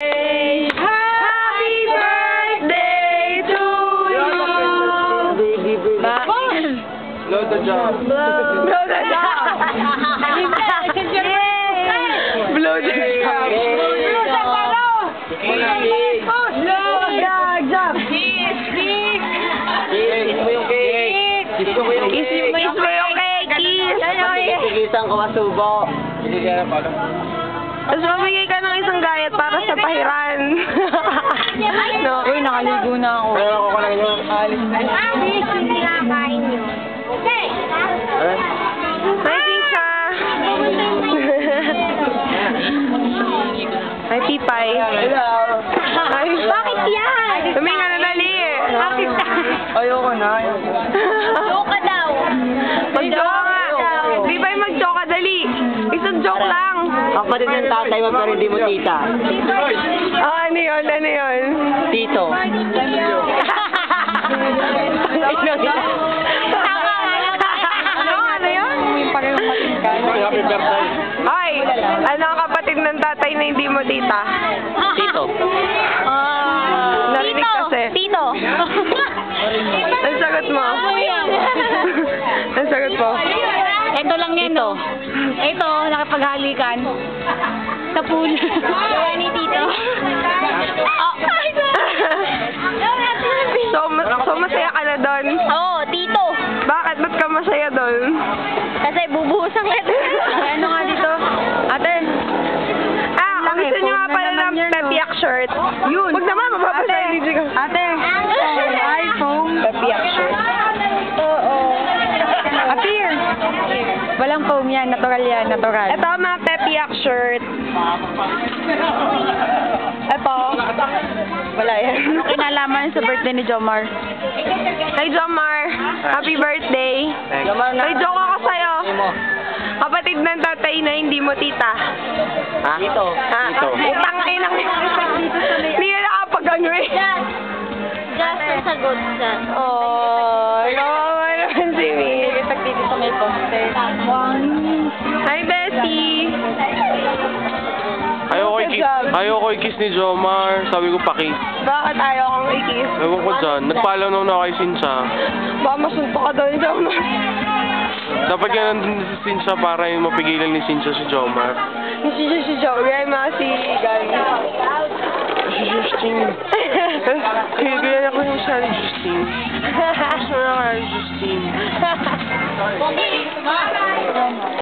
Happy birthday to you! Blow the job. Blow the job! Blow the job! Kiss mo yung cake. Kiss mo yung cake! Kiss! Kikisan ko masubo. Hindi ka na pala. Tapos mamigay ka ng isang gayat para sa pahiran. No. Uy, nakaligo na ako. Pero ako ko lang yung alis na. Hindi nga kain yun. Okay. Hi, Tita! Hi, Pipay. Hello. Hi. Bakit yan? Huminga na dali eh. Bakit Ayoko na. Joke ka daw. Mag-joke nga. Pipay, mag-joke ka dali. Isang joke lang. Kapatid ng tatay mo pero hindi mo tita. Ano yun? Ano yun? Tito. Ano yun? Happy birthday. Ay, ano ang kapatid ng tatay na hindi mo tita? Tito. Narinig kasi. Tito. Ang sagot mo? Ang sagot mo? Ito lang yan, no? Ito, nakipaghalikan. Sa pool. Gawa ni Tito. So masaya ka na doon? Oo, Tito. Bakit? Ba't ka masaya doon? Kasi bubuhos ang Ano nga dito? Ate. Kung gusto nyo nga pala ng pepiak shirt. Yun. Huwag naman, mapapasayin ni Jiga. Ate. iPhone. Pepiak shirt. Appear. Walang foam yan. Natural yan. Natural. Ito ang mga pepiak shirt. Ito. Wala yan. Ano kinalaman sa birthday ni Jomar? Hi, Jomar. Happy birthday. May joke ako sa'yo. Kapatid ng tatay na hindi mo tita. Ha? Tito. Tito. Utang kayo ng... Hindi na nakapag-ano eh. Just ang sagot dyan. Oh, kawawa naman si Mi. Dito sa may poste. Hi, Bessie. Ayoko i-kiss ni Jomar. Sabi ko pa-kiss. Bakit ayaw kang i-kiss? Ewan ko dyan. Nagpalaw na ako kay Sinsha. Baka masunto ka doon, Jomar. Dapat nga nandun si Sinsha para yung mapigilan ni Sinsha si Jomar. Si Jomar, yung mga si Gan. Si Justine. Kaya ako yung siya ni Justine. Gusto na nga ni Justine.